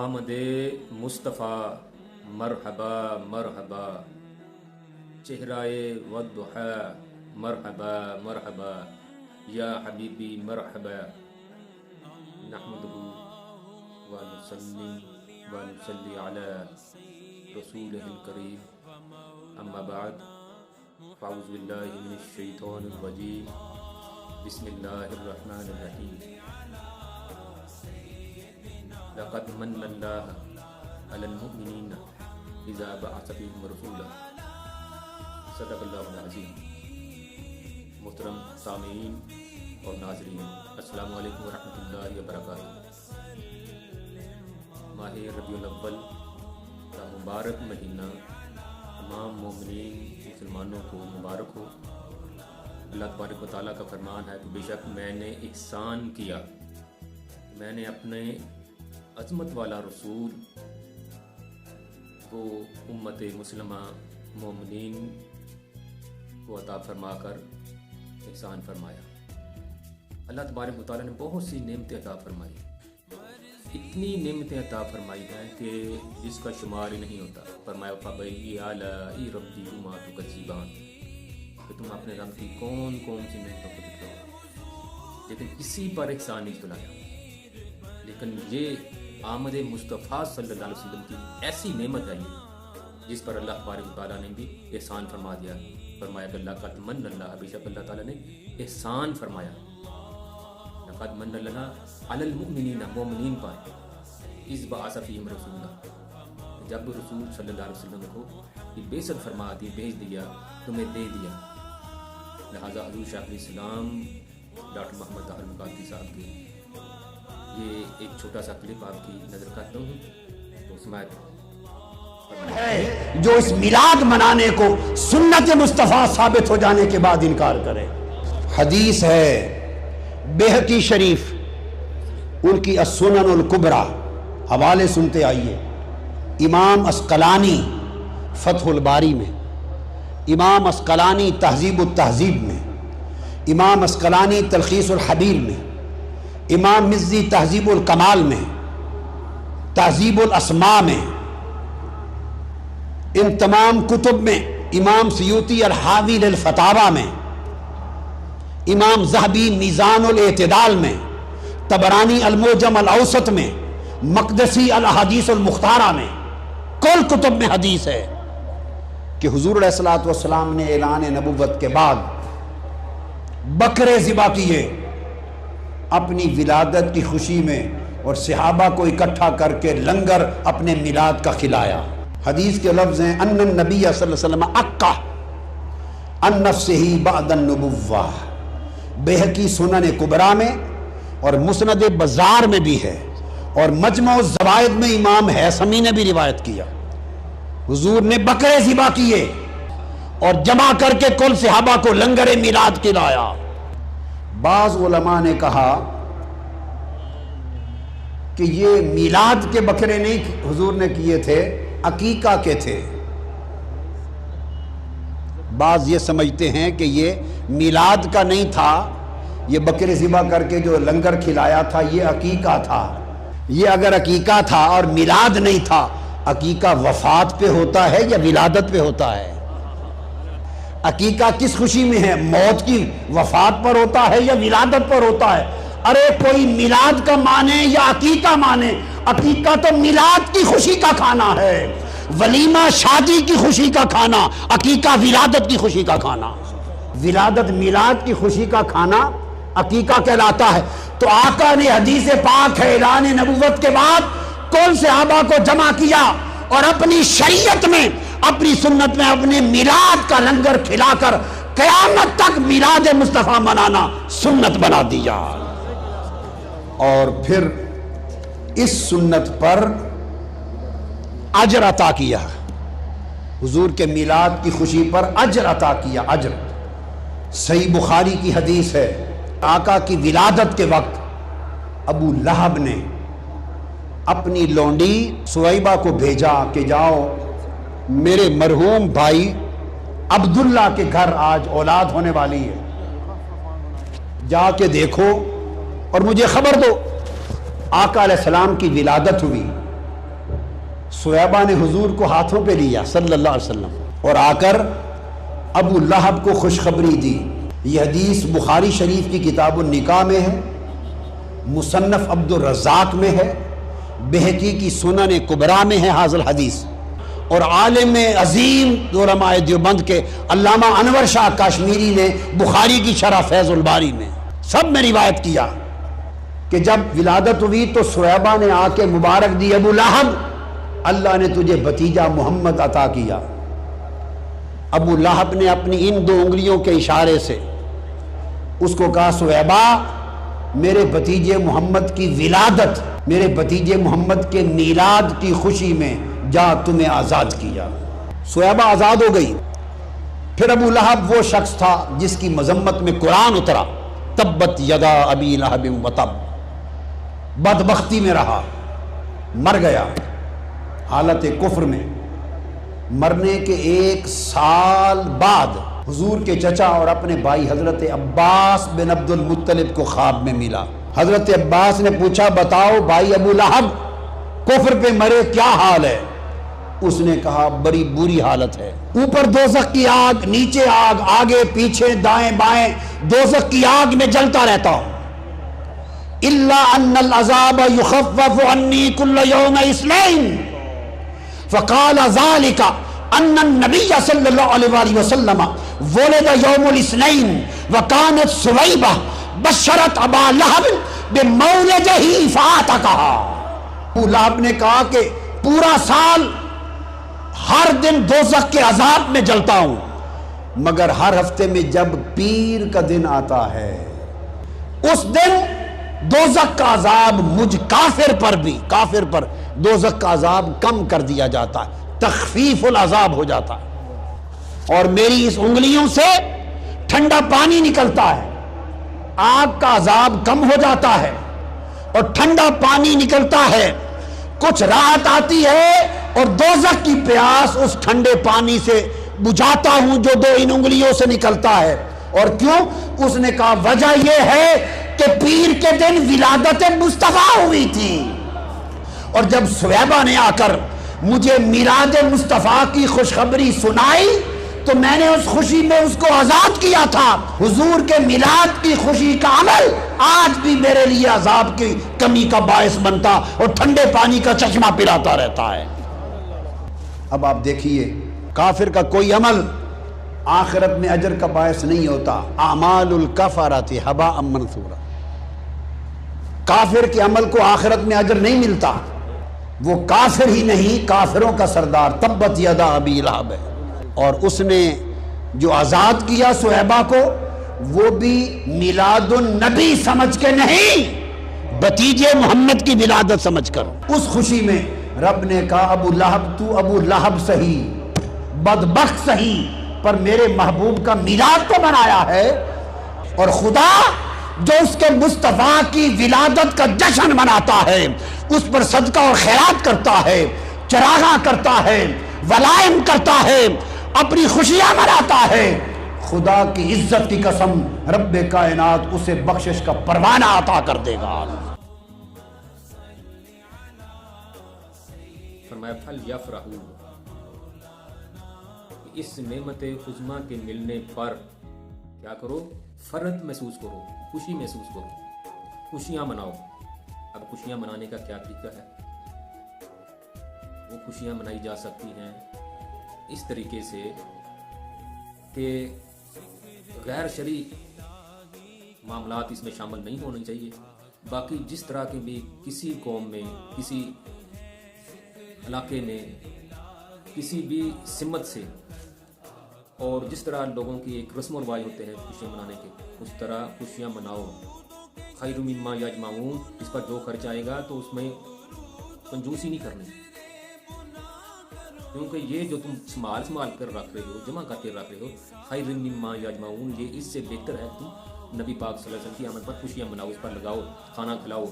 آمد مصطفیٰ مرحبا مرحبا، چہرائے والضحا مرحبا مرحبا، یا حبیبی مرحبا، نحمدہ ونصلی علی رسولہ الکریم، اما بعد، فاعوذ باللہ من الشیطان الرجیم، بسم اللہ الرحمن الرحیم۔ لقد من اللہ علی المؤمنین اذا بعث فیہم رسولا، صدق اللہ العظیم۔ محترم سامعین اور ناظرین، السلام علیکم ورحمۃ اللہ وبرکاتہ۔ ماہ ربیع الاول کا مبارک مہینہ تمام مومنین مسلمانوں کو مبارک ہو۔ اللہ تبارک و تعالیٰ کا فرمان ہے کہ بے شک میں نے احسان کیا، میں نے اپنے عظمت والا رسول کو امت مسلمہ مومنین کو عطا فرما کر احسان فرمایا۔ اللہ تبارک و تعالیٰ نے بہت سی نعمتیں عطا فرمائی، اتنی نعمتیں عطا فرمائی ہیں کہ جس کا شمار ہی نہیں ہوتا۔ فرمایا فَبِأَيِّ آلَاءِ رَبِّكُمَا تُكَذِّبَانِ، کہ تم اپنے رب کی کون کون سی نعمتوں کو دکھاؤ، لیکن کسی پر احسان نہیں تلایا۔ لیکن یہ آمد مصطفیٰ صلی اللہ علیہ وسلم کی ایسی نعمت ہے یہ، جس پر اللہ تبارک و تعالیٰ نے بھی احسان فرما دیا۔ فرمایا کہ لقد من اللہ، بے شک اللہ تعالیٰ نے احسان فرمایا، لقد من اللہ علی المؤمنین، مومنین پر، اذ بعث فیہم رسولا، جب رسول صلی اللہ علیہ وسلم کو بعثت فرما دی، بھیج دیا، تمہیں دے دیا۔ لہٰذا حضور شیخ الاسلام ڈاکٹر محمد طاہر مقدسی صاحب کی یہ ایک چھوٹا سا کلپ آپ کی نظر کرتا ہوں، تو سماعت ہے جو اس میلاد منانے کو سنت مصطفیٰ ثابت ہو جانے کے بعد انکار کرے۔ حدیث ہے بیہقی شریف، ان کی السنن الکبریٰ، حوالے سنتے آئیے۔ امام عسقلانی فتح الباری میں، امام عسقلانی تہذیب التہذیب میں، امام عسقلانی تلخیص الحبیر میں، امام مزی تہذیب الکمال میں، تہذیب الاسماء میں، ان تمام کتب میں، امام سیوطی الحاوی للفتاوی میں، امام ذہبی میزان الاعتدال میں، طبرانی المعجم الاوسط میں، مقدسی الاحادیث المختارہ میں، کل کتب میں حدیث ہے کہ حضور علیہ الصلوۃ والسلام نے اعلان نبوت کے بعد بکرے ذبح کیے اپنی ولادت کی خوشی میں، اور صحابہ کو اکٹھا کر کے لنگر اپنے میلاد کا کھلایا۔ حدیث کے لفظ ہیں ان النبی صلی اللہ علیہ وسلم عقہ عن نفسہ بعد النبوہ، بیہقی سنن کبریٰ میں اور مسند بزار میں بھی ہے، اور مجمع الزوائد میں امام ہیثمی نے بھی روایت کیا۔ حضور نے بکرے ذبح کیے اور جمع کر کے کل صحابہ کو لنگر میلاد کھلایا۔ بعض علماء نے کہا کہ یہ میلاد کے بکرے نہیں حضور نے کیے تھے، عقیقہ کے تھے۔ بعض یہ سمجھتے ہیں کہ یہ میلاد کا نہیں تھا، یہ بکرے ذبح کر کے جو لنگر کھلایا تھا یہ عقیقہ تھا۔ یہ اگر عقیقہ تھا اور میلاد نہیں تھا، عقیقہ وفات پہ ہوتا ہے یا ولادت پہ ہوتا ہے؟ عقیقہ کس خوشی میں ہے؟ موت کی وفات پر ہوتا ہے یا ولادت پر ہوتا ہے؟ ارے کوئی میلاد کا مانے یا عقیقہ مانے، عقیقہ تو میلاد کی خوشی کا کھانا ہے، ولیمہ شادی کی خوشی کا کھانا، عقیقہ ولادت کی خوشی کا کھانا۔ ولادت میلاد کی خوشی کا کھانا عقیقہ کہلاتا ہے۔ تو آقا نے حدیث پاک ہے اعلان نبوت کے بعد کل صحابہ کو جمع کیا اور اپنی شریعت میں، اپنی سنت میں اپنے میلاد کا لنگر کھلا کر قیامت تک میلاد مصطفیٰ منانا سنت بنا دیا۔ اور پھر اس سنت پر اجر عطا کیا، حضور کے میلاد کی خوشی پر اجر عطا کیا، اجر۔ صحیح بخاری کی حدیث ہے، آقا کی ولادت کے وقت ابو لہب نے اپنی لونڈی سویبہ کو بھیجا کہ جاؤ میرے مرحوم بھائی عبداللہ کے گھر آج اولاد ہونے والی ہے، جا کے دیکھو اور مجھے خبر دو۔ آقا علیہ السلام کی ولادت ہوئی، सुएबा ने हुजूर को हाथों पे लिया सल्लल्लाहु अलैहि वसल्लम और आकर अबू लहब को खुशखबरी दी। यह हदीस बुखारी शरीफ की किताब निकाह में है, मुसन्नफ अब्दुल रज़ाक में है, बहकी की सुनन कुबरा में है हाज़िल हदीस। और आलिम अजीम उलमाए देवबंद के अल्लामा अनवर शाह कश्मीरी ने बुखारी की शरह फैज़ुल बारी में सब में रिवायत किया कि जब विलादत हुई तो सुएबा ने आके मुबारक दी, अबू लहब अल्लाह ने तुझे भतीजा मोहम्मद अता किया। अबू लहब ने अपनी इन 2 उंगलियों के इशारे से उसको कहा, सुएबा मेरे भतीजे मोहम्मद की विलादत, मेरे भतीजे मोहम्मद के मीलाद की खुशी में जा तुम्हें आज़ाद किया। सुएबा आज़ाद हो गई। फिर अबू लहब वो शख्स था जिसकी मजम्मत में कुरान उतरा, तब्बत यदा अबी लहब व तब, बदबख्ती में रहा, मर गया हालत कुफ्र में। मरने के 1 साल बाद हुजूर के चचा और अपने भाई हजरत अब्बास बिन अब्दुल मुत्तलिब को ख्वाब में मिला। हजरत अब्बास ने पूछा, बताओ भाई अबू लहब कुफ्र पे मरे, क्या हाल है? उसने कहा, बड़ी बुरी हालत है, ऊपर दोज़ख की आग, नीचे आग, आगे पीछे दाएं बाएं दोज़ख की आग में जलता रहता हूं। इल्ला अन्नल अज़ाब युखफ़्फ़फ़ु अन्नी कुल्ल यौम इस्नैन फ़क़ाल ज़ालिका अन्न नबिय्य सल्लल्लाहु अलैहि वसल्लम वुलिद यौमुल इस्नैन व कानत सुवैबा बशरत अबा लहब बिमौलिदिही फ़ातक़हा। अबू लहब ने कहा कि पूरा साल हर दिन दोज़ख के अजाब में जलता हूं, मगर हर हफ्ते में जब पीर का दिन आता है उस दिन दोज़ख का अजाब मुझ काफिर पर भी, काफिर पर दोज़ख का अजाब कम कर दिया जाता है, तख़फ़ीफ़ुल अजाब हो जाता है। और मेरी इस उंगलियों से ठंडा पानी निकलता है, आग का अजाब कम हो जाता है और ठंडा पानी निकलता है, कुछ राहत आती है और दोज़ख की प्यास उस ठंडे पानी से बुझाता हूं जो 2 इन उंगलियों से निकलता है। और क्यों? उसने कहा वजह यह है कि पीर के दिन विलादत मुस्तफा हुई थी और जब सुएबा ने आकर मुझे मिलाद मुस्तफा की खुशखबरी सुनाई तो मैंने उस खुशी में उसको आजाद किया था। हुजूर के मिलाद की खुशी का अमल आज भी मेरे लिए अजाब की कमी का बायस बनता और ठंडे पानी का चश्मा पिलाता रहता है। अब आप देखिए, काफिर का कोई अमल आखिरत में अजर का बायस नहीं होता। आमालुल कफरति हबा मंसूरा, काफिर के अमल को आखिरत में अजर नहीं मिलता। वो काफिर ही नहीं, काफिरों का सरदार तब्बत यदा अबी लहब है। और उसने जो आज़ाद किया सुएबा को, वो भी मिलादुन नबी समझ के नहीं, भतीजे मोहम्मद की विलादत समझकर। उस खुशी में रब ने कहा, अबू लहब तू अबू लहब सही, बदबख्त सही, पर मेरे महबूब का मिलाद तो बनाया है। और खुदा जो उसके मुस्तफा की विलादत का जश्न मनाता है, उस पर सदका और खैरात करता है, चरागा करता है, वलाइम करता है, अपनी खुशियां मनाता है। खुदा की इज्जत की कसम, रब्बे कायनात उसे बख्शिश का परवाना अता कर देगा। फरमाया फल यफरहू, इस नेमत खुजमा के मिलने पर क्या करो? फर्हत महसूस करो, खुशी महसूस करो, खुशियां मनाओ। अब खुशियां मनाने का क्या तरीका है? वो खुशियां मनाई जा सकती हैं इस तरीके से कि गैर शरई मामलात इसमें शामिल नहीं होने चाहिए। बाकी जिस तरह के भी किसी कौम में, किसी इलाके में, किसी भी सिमत से, और जिस तरह लोगों की एक रस्म व रिवाज होते हैं खुशियाँ मनाने के, उस तरह खुशियाँ मनाओ। खैरु मिम्मा यजमाऊन, इस पर जो खर्च आएगा तो उसमें कंजूसी नहीं करनी, क्योंकि ये जो तुम संभाल कर रख रहे हो, जमा करके रख रहे हो, खैरु मिम्मा यजमाऊन, ये इससे बेहतर है तुम नबी पाक सल्लल्लाहु अलैहि वसल्लम की आमद पर खुशियाँ मनाओ, इस पर लगाओ, खाना खिलाओ,